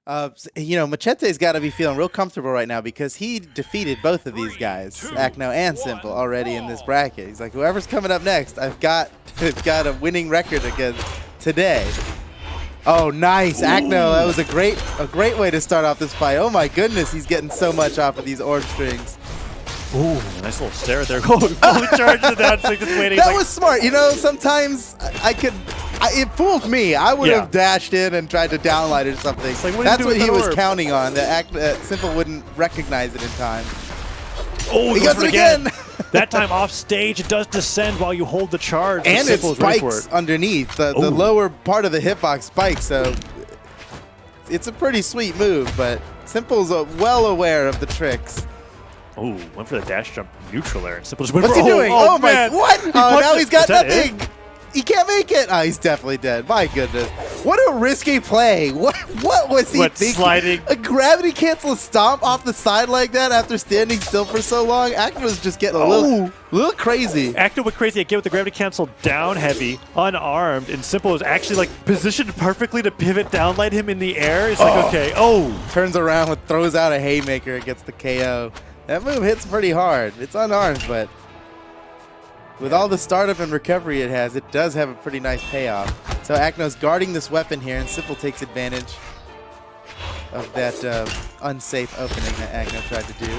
You know, Machete's got to be feeling real comfortable right now because he defeated both of these guys, Acno and simpLe, already in this bracket. He's like, whoever's coming up next, I've got a winning record against today. Oh, nice, Acno. That was a great way to start off this fight. Oh my goodness, he's getting so much off of these orb strings. Ooh, nice little stare there. Oh, fully charged the down stick, just waiting. That was smart. You know, sometimes it fooled me. I would have dashed in and tried to downlight or something. Like, that's what he was counting on, that simpLe wouldn't recognize it in time. Oh, he does it again. That time off stage, it does descend while you hold the charge. And it spikes underneath. The lower part of the hitbox spikes, so it's a pretty sweet move, but simpLe's well aware of the tricks. Oh, went for the dash jump neutral there, and simpLe just went What's for he doing? Oh my, man. what? Oh, now he's got nothing. It? He can't make it. Oh, he's definitely dead. My goodness. What a risky play. What was he thinking? Sliding? A gravity cancel stomp off the side like that after standing still for so long? Acno was just getting a little crazy. Acno went crazy again with the gravity cancel down heavy, unarmed, and simpLe was actually like positioned perfectly to pivot downlight him in the air. It's like, okay, turns around and throws out a haymaker and gets the KO. That move hits pretty hard. It's unarmed, but with all the startup and recovery it has, it does have a pretty nice payoff. So Acno's guarding this weapon here, and simpLe takes advantage of that unsafe opening that Acno tried to do.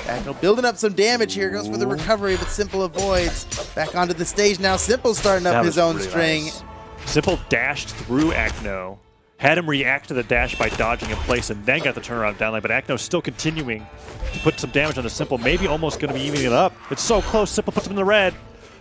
Acno building up some damage here, goes for the recovery, but simpLe avoids. Back onto the stage now. simpLe starting up his own string. Nice. simpLe dashed through Acno, had him react to the dash by dodging in place, and then got the turnaround down line, but Acno's still continuing to put some damage on the simpLe, maybe almost going to be evening it up. It's so close. simpLe puts him in the red.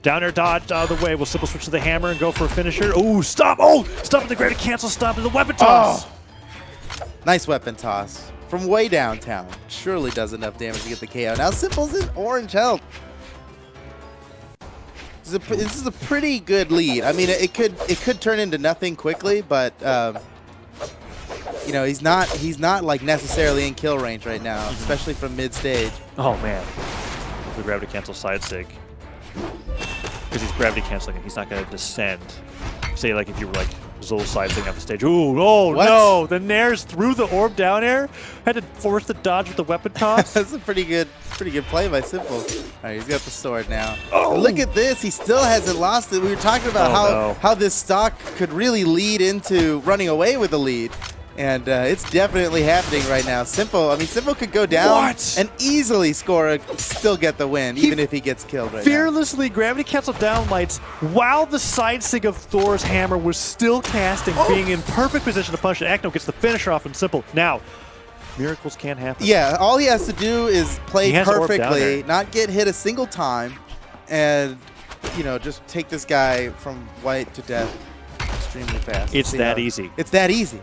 Down air dodged out of the way. Will simpLe switch to the hammer and go for a finisher? Ooh, stop! Oh, stop with the gravity cancel, stop with the weapon toss. Oh. Nice weapon toss from way downtown. Surely does enough damage to get the KO. Now simpLe's in orange health. This is a pretty good lead. I mean, it could turn into nothing quickly, but you know, he's not like necessarily in kill range right now, especially from mid stage. Oh man, the gravity cancel side sig, because he's gravity canceling and he's not going to descend. Say like if you were like Zol side thing off the stage. Ooh, oh what? No, the nairs through the orb down air. Had to force the dodge with the weapon toss. That's a pretty good play by simpLe. All right, he's got the sword now. Oh, look at this. He still hasn't lost it. We were talking about how this stock could really lead into running away with the lead. And it's definitely happening right now. simpLe could go down and easily still get the win, even if he gets killed right fearlessly gravity cancel downlights while the side sig of Thor's hammer was still casting, being in perfect position to punch. And Acno gets the finisher off from simpLe. Now, miracles can happen. Yeah, all he has to do is play perfectly, not get hit a single time, and you know, just take this guy from white to death extremely fast. It's that easy. It's that easy.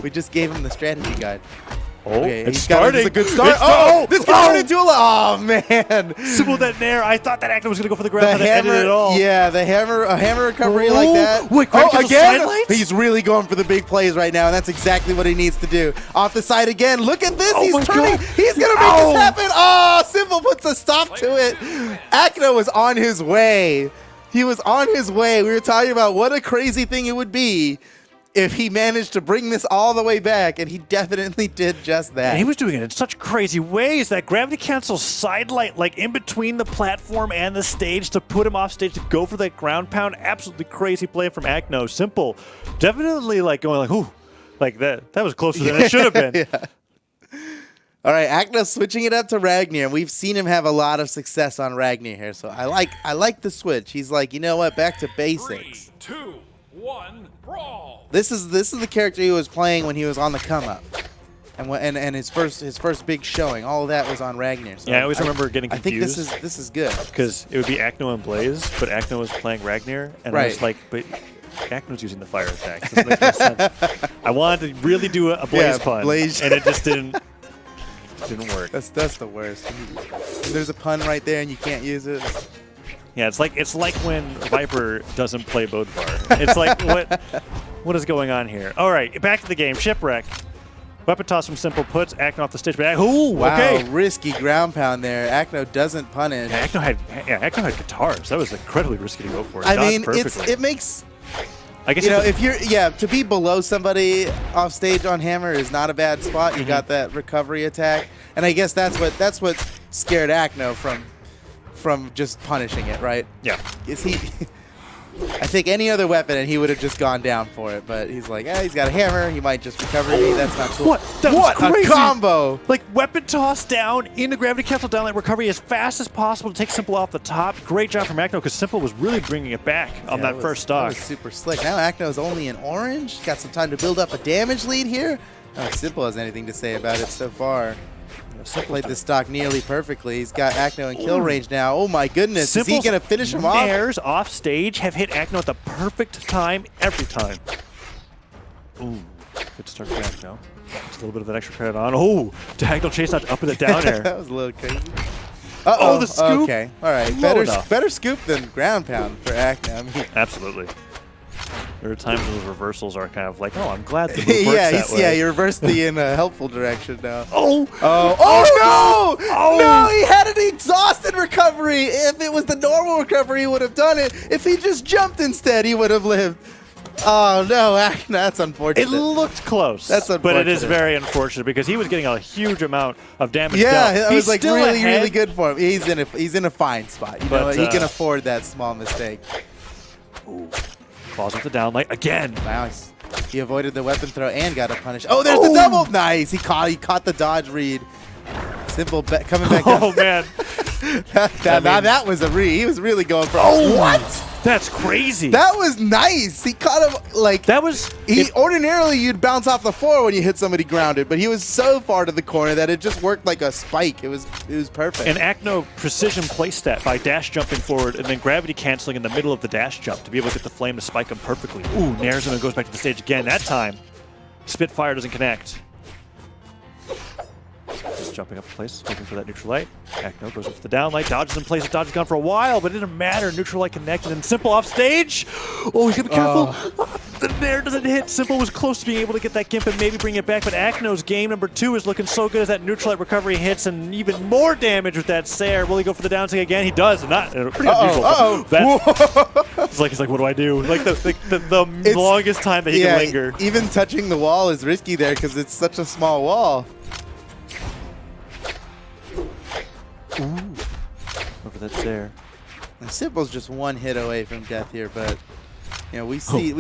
We just gave him the strategy guide. Okay, it's starting. It's a good start. This can turn into a man. simpLe that nair. I thought that Acno was going to go for the ground. The hammer, ended it all. Yeah, the hammer recovery like that. Wait, again? He's really going for the big plays right now, and that's exactly what he needs to do. Off the side again. Look at this. He's turning. He's going to make this happen. Oh, simpLe puts a stop to it. Acno was on his way. He was on his way. We were talking about what a crazy thing it would be if he managed to bring this all the way back, and he definitely did just that. And he was doing it in such crazy ways. That gravity cancel sidelight, like in between the platform and the stage to put him off stage to go for that ground pound. Absolutely crazy play from Acno. simpLe, definitely like going like, ooh, like that was closer than it should have been. All right, Acno switching it up to Ragnir. We've seen him have a lot of success on Ragnir here, so I like the switch. He's like, you know what, back to basics. 3, 2, 1, brawl. This is the character he was playing when he was on the come up, and his first big showing. All of that was on Ragnir. So yeah, I always remember getting confused. I think this is good because it would be Acno and Blaze, but Acno was playing Ragnir, and I was like, but Acno's using the fire attack. Doesn't make no sense. I wanted to really do a Blaze pun, and it just didn't work. That's the worst. There's a pun right there, and you can't use it. Yeah, it's like when Viper doesn't play Bodvar. It's like what is going on here? All right, back to the game. Shipwreck. Weapon toss from simpLe puts Acno off the stage. But okay. Risky ground pound there. Acno doesn't punish. Yeah, Acno had guitars. That was incredibly risky to go for. I mean, it makes I guess you know, if you're to be below somebody off stage on hammer is not a bad spot. You got that recovery attack, and I guess that's what scared Acno from just punishing it, right? Yeah. Is he? I think any other weapon and he would have just gone down for it, but he's like, he's got a hammer. He might just recover me. That's not cool. What? That was crazy. A combo! Like weapon toss down into gravity cancel down like recovery as fast as possible to take simple off the top. Great job from Acno because simple was really bringing it back on that first stock. That was super slick. Now Acno's only in orange. Got some time to build up a damage lead here. Oh, simple has anything to say about it so far. Played this stock nearly perfectly. He's got Acno in kill range now. Oh my goodness, Simple's is he going to finish him off? Nairs off stage have hit Acno at the perfect time every time. Ooh, good start for Acno. Just a little bit of that extra credit on. Oh, diagonal chase dodge up in the down air. That was a little crazy. Oh, the scoop. Okay, all right. Better scoop than ground pound for Acno. I mean, absolutely. There are times those reversals are kind of like, oh, I'm glad the move works that way. Yeah, you reversed the in a helpful direction now. Oh no! Oh. No, he had an exhausted recovery. If it was the normal recovery, he would have done it. If he just jumped instead, he would have lived. Oh no, that's unfortunate. It looked close. That's unfortunate. But it is very unfortunate because he was getting a huge amount of damage. Yeah, dealt. it was like really, ahead. really good for him. He's in a fine spot. You know, he can afford that small mistake. Ooh. Falls with the downlight again. Wow, he avoided the weapon throw and got a punish. Oh, there's the double. Nice. He caught the dodge read. Simple coming back up. Oh man. that was a read. He was really going for. Oh, what? That's crazy. That was nice. He caught him like that was. Ordinarily you'd bounce off the floor when you hit somebody grounded, but he was so far to the corner that it just worked like a spike. It was perfect. An Acno precision playstat by dash jumping forward and then gravity canceling in the middle of the dash jump to be able to get the flame to spike him perfectly. Ooh, nairs him and goes back to the stage again. That time, Spitfire doesn't connect. Just jumping up in place, looking for that neutral light. Acno goes up to the down light, dodges in place. The dodge is gone for a while, but it didn't matter. Neutral light connected, and simple off stage. Oh, he's gonna be careful. The nair doesn't hit. Simple was close to being able to get that gimp and maybe bring it back, but Acno's game number 2 is looking so good as that neutral light recovery hits and even more damage with that Sair. Will he go for the down tick again? He does. Not pretty unusual. It's like what do I do? Like the longest time that he can linger. Even touching the wall is risky there because it's such a small wall. Ooh. Over that Sair. Simple's just one hit away from death here, but you know we've seen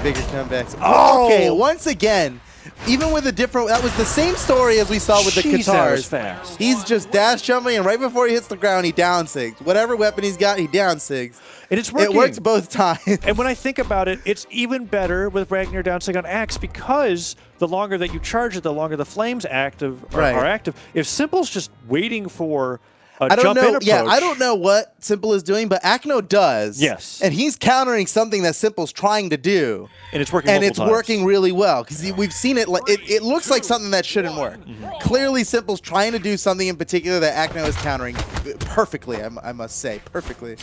bigger comebacks. Oh! Okay, once again, even with a different, that was the same story as we saw with the guitars. Fast. He's just dash jumping, and right before he hits the ground, he down sigs. Whatever weapon he's got, he down sigs. And it's working. It works both times. And when I think about it, it's even better with Ragnir down sig on Axe because the longer that you charge it, the longer the flames are active. If Simple's just waiting for a jump-in approach. Yeah, I don't know what Simple is doing, but Acno does. Yes. And he's countering something that Simple's trying to do. And it's working. And it's working really well because we've seen it. It looks like something that shouldn't work. Clearly, Simple's trying to do something in particular that Acno is countering perfectly. I must say, perfectly.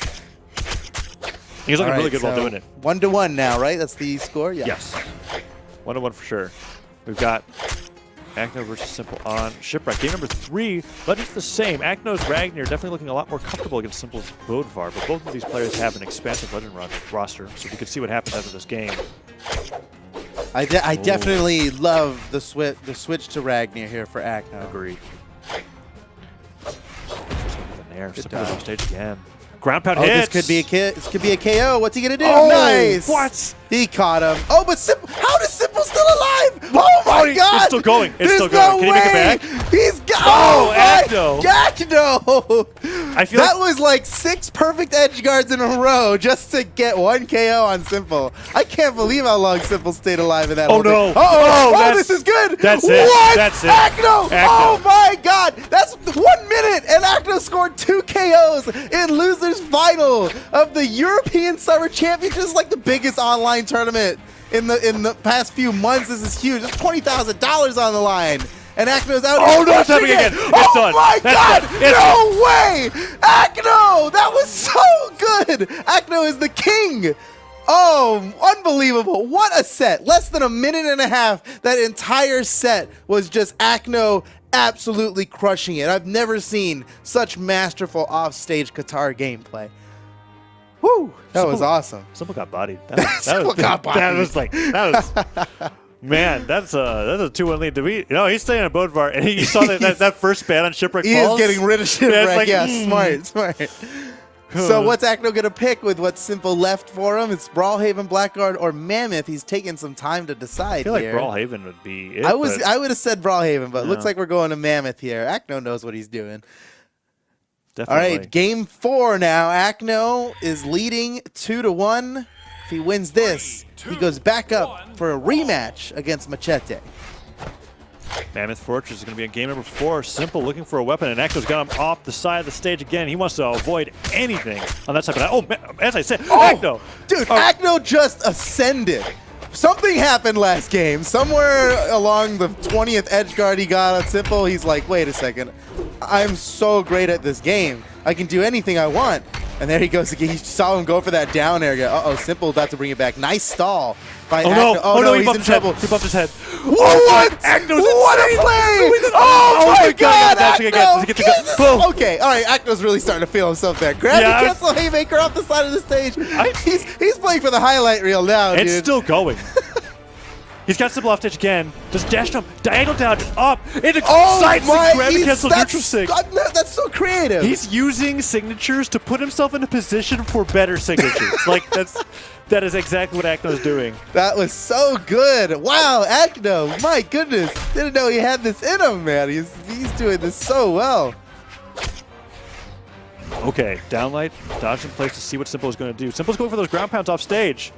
He's looking really good while doing it. 1-1 now, right? That's the score. Yeah. Yes. 1-1 for sure. We've got Acno versus Simple on Shipwreck. Game number 3, but it's the same. Acno's Ragnir definitely looking a lot more comfortable against Simple's Bodvar, but both of these players have an expansive legend roster, so we can see what happens after this game. I definitely love the switch to Ragnir here for Acno. Agreed. Simple on stage again. Ground pound hits. This could be a KO. What's he gonna do? Oh, nice. What? He caught him. Oh, but Simple. How is Simple still alive? Oh my God! It's still going. It's still going. Can he make it back? He's got. Oh, Acno. Acno. I feel that was like 6 perfect edge guards in a row just to get 1 KO on Simple. I can't believe how long Simple stayed alive in that. Oh no! Oh, this is good. That's what? it. That's it. Acno. Oh my God! That's 1 minute, and Acno scored 2 KOs in losers final of the European Summer Championships, like the biggest online tournament in the past few months. This is huge. There's $20,000 on the line. And Acno's out. Oh, no, it's happening again. It's done. My God. Done. No way. Acno. That was so good. Acno is the king. Oh, unbelievable. What a set. Less than a minute and a half. That entire set was just Acno absolutely crushing it. I've never seen such masterful offstage Qatar gameplay. Woo! That was awesome. Simple got bodied. That was man, that's a 2-1 lead. He's staying on Bodvar, and you saw that first span on Shipwreck Falls. He is getting rid of Shipwreck. Smart. So what's Acno going to pick with what's simple left for him? It's Brawlhaven, Blackguard, or Mammoth. He's taking some time to decide I feel like here. Brawlhaven would be it. I would have said Brawlhaven, but it looks like we're going to Mammoth here. Acno knows what he's doing. Definitely. All right, game 4 now. Acno is leading 2-1. If he wins this, he goes back up for a rematch against Machete. Mammoth Fortress is going to be in game number 4. simple looking for a weapon, and Acno's got him off the side of the stage again. He wants to avoid anything on that side. But as I said, Acno. Dude, Acno just ascended. Something happened last game. Somewhere along the 20th edge guard he got on simple, he's like, wait a second. I'm so great at this game. I can do anything I want. And there he goes again. You saw him go for that down area. simple about to bring it back. Nice stall by Acno. Oh no, he's in trouble. He bumped his head. What? What a play! Oh my God! Acno! Okay, all right. Acno's really starting to feel himself there. Gravity cancel haymaker off the side of the stage. He's playing for the highlight reel now, dude. It's still going. He's got simple off stage again. Just dash jump, diagonal dodge up into side gravity cancel neutral sig. That's so creative. He's using signatures to put himself in a position for better signatures. That is exactly what Acno's doing. That was so good. Wow, Acno, my goodness. Didn't know he had this in him, man. He's doing this so well. Okay, downlight, dodge in place to see what simple is going to do. Simple's going for those ground pounds off stage.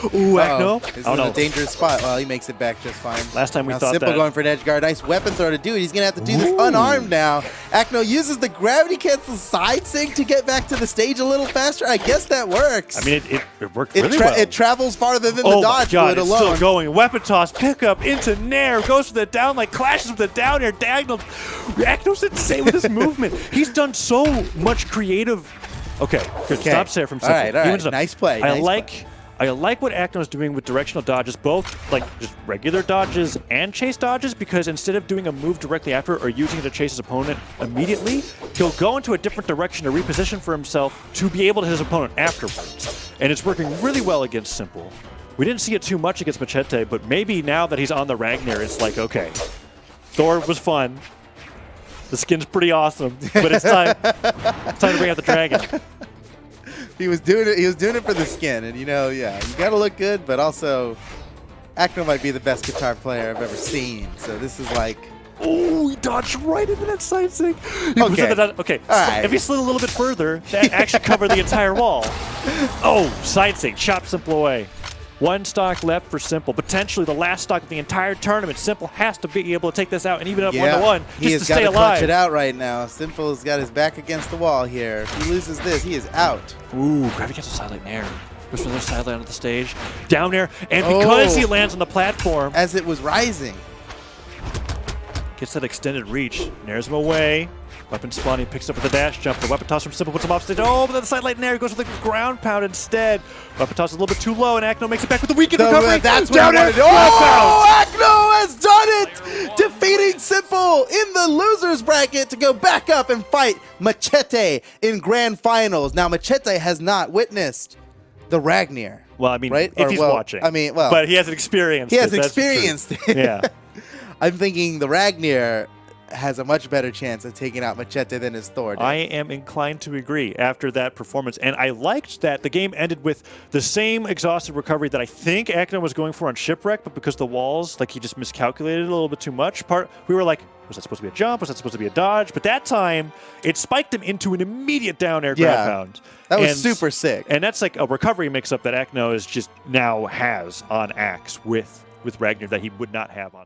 Ooh, Acno. He's in a dangerous spot. Well, he makes it back just fine. Last time we thought simple that. Going for an edge guard. Nice weapon throw to do it. He's going to have to do this unarmed now. Acno uses the gravity cancel side sync to get back to the stage a little faster. I guess that works. I mean, it worked really well. It travels farther than the dodge God, would alone. It's still going. Weapon toss, pickup into Nair, goes for the down, clashes with the down air, diagonal. Acno's insane with his movement. He's done so much creative. Okay, good. Stop there from simple. All right. Nice play. I like what Acno's doing with directional dodges, both just regular dodges and chase dodges, because instead of doing a move directly after or using it to chase his opponent immediately, he'll go into a different direction to reposition for himself to be able to hit his opponent afterwards. And it's working really well against simple. We didn't see it too much against Machete, but maybe now that he's on the Ragnir, it's like, okay, Thor was fun. The skin's pretty awesome, but it's time. It's time to bring out the dragon. He was doing it. He was doing it for the skin, and you gotta look good, but also, Acno might be the best guitar player I've ever seen. So this is like, he dodged right into that side sync. Okay. All right. If he slid a little bit further, that actually covered the entire wall. Side sync, chop simple away. One stock left for simple. Potentially the last stock of the entire tournament. Simple has to be able to take this out and even up 1-1 just to stay alive. He has got to clutch it out right now. Simple's got his back against the wall here. If he loses this, he is out. Ooh, gravity cancel sidelight Nair. Goes from the other sideline on the stage. Down there, and because he lands on the platform. As it was rising. Gets that extended reach. Nairs him away. Weapon spawn, he picks up with a dash jump. The weapon toss from simple puts him off stage. But then the sidelight Nair goes with the ground pound instead. Weapon toss is a little bit too low, and Acno makes it back with the weekend recovery. That's what down there. Acno has done it! Defeating simple in the losers bracket to go back up and fight Machete in grand finals. Now, Machete has not witnessed the Ragnir. Well, I mean, right? if he's watching. But he hasn't experienced it. He hasn't experienced it. Yeah. I'm thinking the Ragnir has a much better chance of taking out Machete than his Thor did. I am inclined to agree after that performance. And I liked that the game ended with the same exhausted recovery that I think Acno was going for on Shipwreck, but because the walls, he just miscalculated a little bit too much. We were like, was that supposed to be a jump? Was that supposed to be a dodge? But that time, it spiked him into an immediate down air ground pound. That was super sick. And that's like a recovery mix-up that Acno is just now has on Axe with Ragnir that he would not have on.